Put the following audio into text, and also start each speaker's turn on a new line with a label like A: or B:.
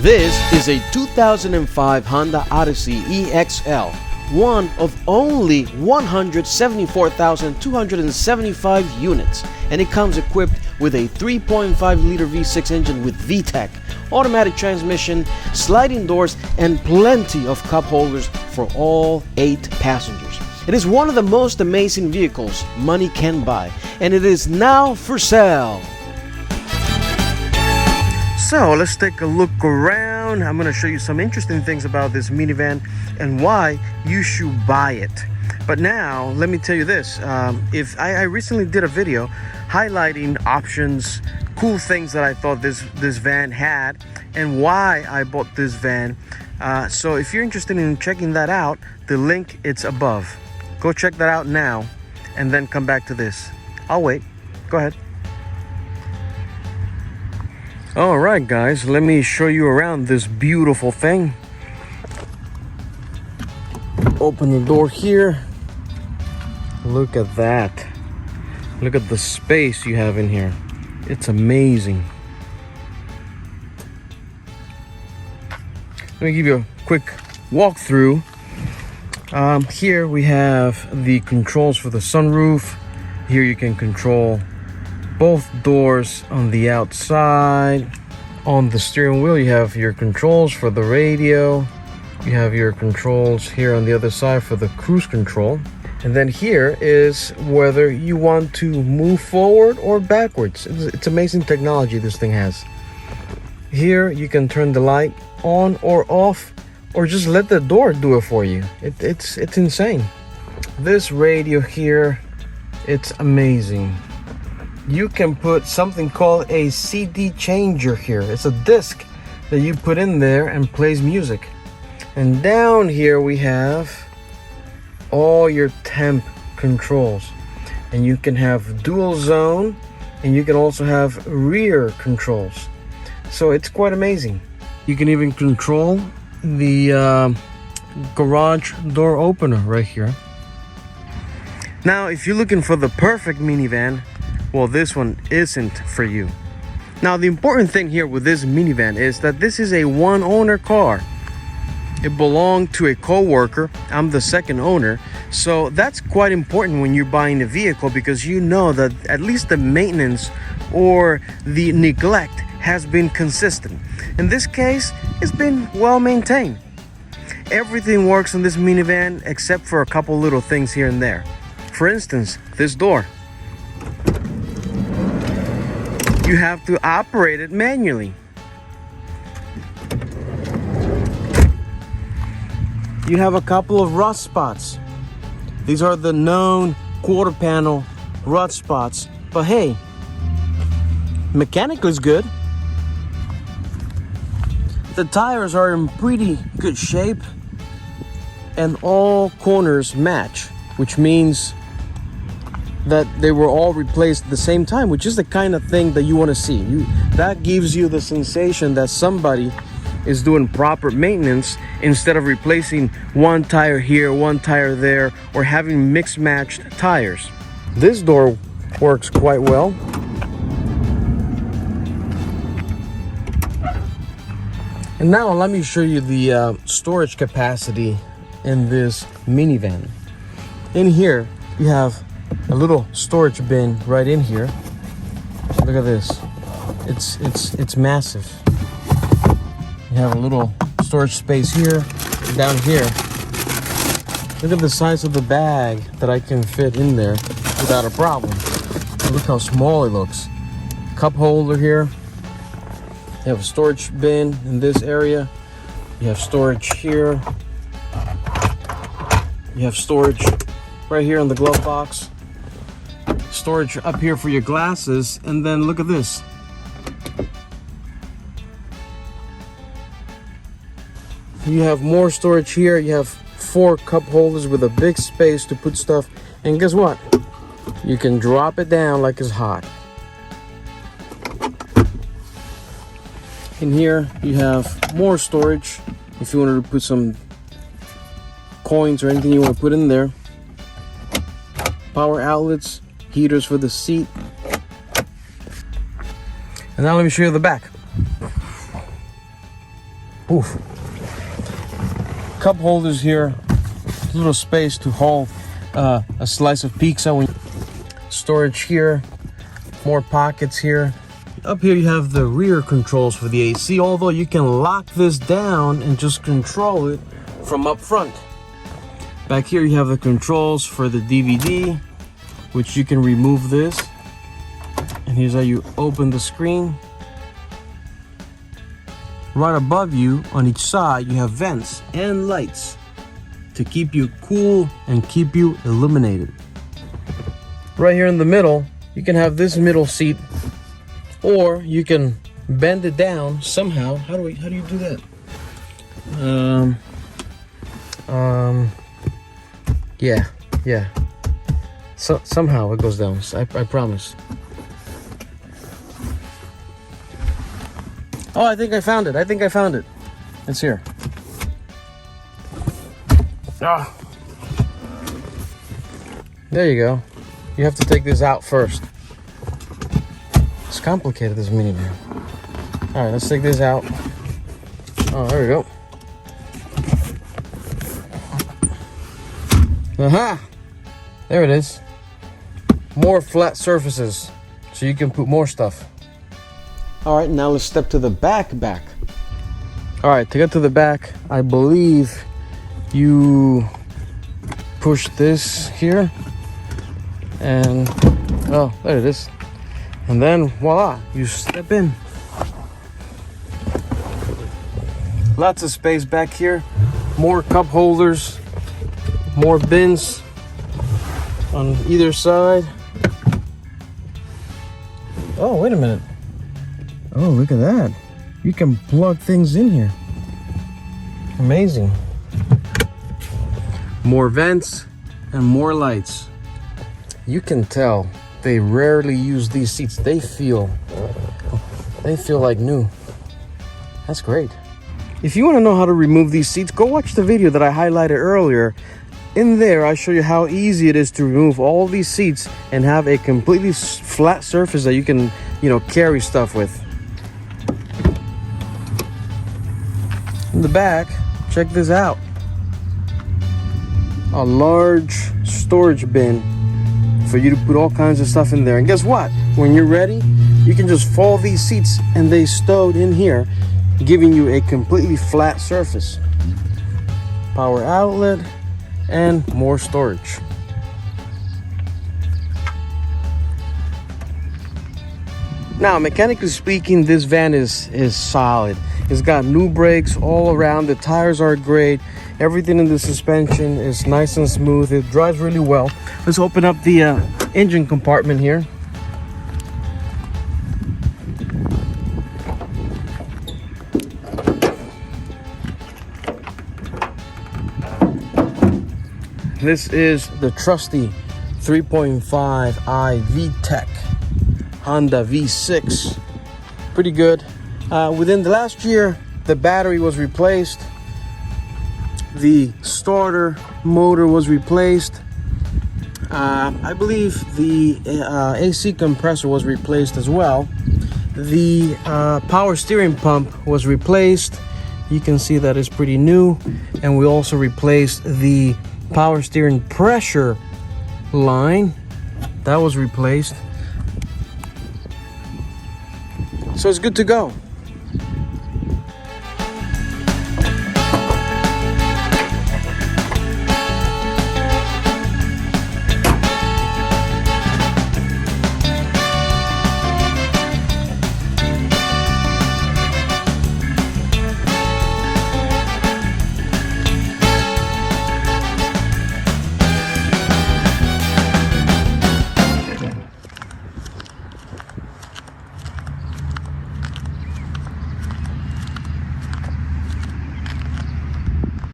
A: This is a 2005 Honda Odyssey EX-L, one of only 174,275 units, and it comes equipped with a 3.5-liter V6 engine with VTEC, automatic transmission, sliding doors, and plenty of cup holders for all 8 passengers. It is one of the most amazing vehicles money can buy, and it is now for sale. So let's take a look around. I'm going to show you some interesting things about this minivan and why you should buy it. But now let me tell you this. If I recently did a video highlighting options, cool things that I thought this van had and why I bought this van. So if you're interested in checking that out, the link it's above. Go check that out now and then come back to this. I'll wait. Go ahead. All right, guys, let me show you around this beautiful thing. Open the door here. Look at that. Look at the space you have in here. It's amazing. Let me give you a quick walkthrough. Here we have the controls for the sunroof. Here you can control both doors on the outside. On the steering wheel you have your controls for the radio. You have your controls here on the other side for the cruise control. And then here is whether you want to move forward or backwards. It's amazing technology this thing has. Here you can turn the light on or off, or just let the door do it for you. It's insane. This radio here, it's amazing. You can put something called a CD changer here. It's a disc that you put in there and plays music. And down here we have all your temp controls. And you can have dual zone, and you can also have rear controls. So it's quite amazing. You can even control the garage door opener right here. Now, if you're looking for the perfect minivan, well, this one isn't for you. Now, the important thing here with this minivan is that this is a one-owner car. It belonged to a co-worker. I'm the second owner. So that's quite important when you're buying a vehicle, because you know that at least the maintenance or the neglect has been consistent. In this case, it's been well maintained. Everything works on this minivan except for a couple little things here and there. For instance, this door. You have to operate it manually. You have a couple of rust spots. These are the known quarter panel rust spots. But hey, mechanically it's good. The tires are in pretty good shape and all corners match, which means that they were all replaced at the same time, which is the kind of thing that you want to see. That gives you the sensation that somebody is doing proper maintenance instead of replacing one tire here, one tire there, or having mixed matched tires. This door works quite well. And now let me show you the storage capacity in this minivan. In here you have a little storage bin right in here. Look at this. It's massive. You have a little storage space here, down here. Look at the size of the bag that I can fit in there without a problem. Look how small it looks. Cup holder here. You have a storage bin in this area. You have storage here. You have storage right here in the glove box. Storage up here for your glasses. And then look at this. You have more storage here. You have 4 cup holders with a big space to put stuff. And guess what? You can drop it down like it's hot. In here you have more storage if you wanted to put some coins or anything you want to put in there. Power outlets, heaters for the seat. And now let me show you the back. Oof. Cup holders here, little space to hold a slice of pizza. Storage here, more pockets here. Up here you have the rear controls for the AC, although you can lock this down and just control it from up front. Back here you have the controls for the DVD, which you can remove this. And here's how you open the screen. Right above you, on each side, you have vents and lights to keep you cool and keep you illuminated. Right here in the middle, you can have this middle seat, or you can bend it down somehow. How do you do that? Yeah. So somehow it goes down. I promise. Oh, I think I found it. It's here. Ah. There you go. You have to take this out first. It's complicated, this minivan. All right, let's take this out. Oh, there we go. Aha! There it is. More flat surfaces, so you can put more stuff. All right, now let's step to the back. All right, to get to the back, I believe you push this here, and oh, there it is. And then voila, you step in. Lots of space back here, more cup holders, more bins on either side. Oh, wait a minute. Oh, look at that. You can plug things in here. Amazing. More vents and more lights. You can tell they rarely use these seats. They feel like new. That's great. If you want to know how to remove these seats, go watch the video that I highlighted earlier. In there, I show you how easy it is to remove all these seats and have a completely flat surface that you can, carry stuff with. In the back, check this out. A large storage bin for you to put all kinds of stuff in there. And guess what? When you're ready, you can just fold these seats and they stowed in here, giving you a completely flat surface. Power outlet and more storage. Now, mechanically speaking, this van is solid. It's got new brakes all around. The tires are great. Everything in the suspension is nice and smooth. It drives really well. Let's open up the engine compartment here. This is the trusty 3.5i VTEC Honda V6. Pretty good. Within the last year, the battery was replaced. The starter motor was replaced. I believe the AC compressor was replaced as well. The power steering pump was replaced. You can see that it's pretty new. And we also replaced the power steering pressure line. That was replaced. So it's good to go.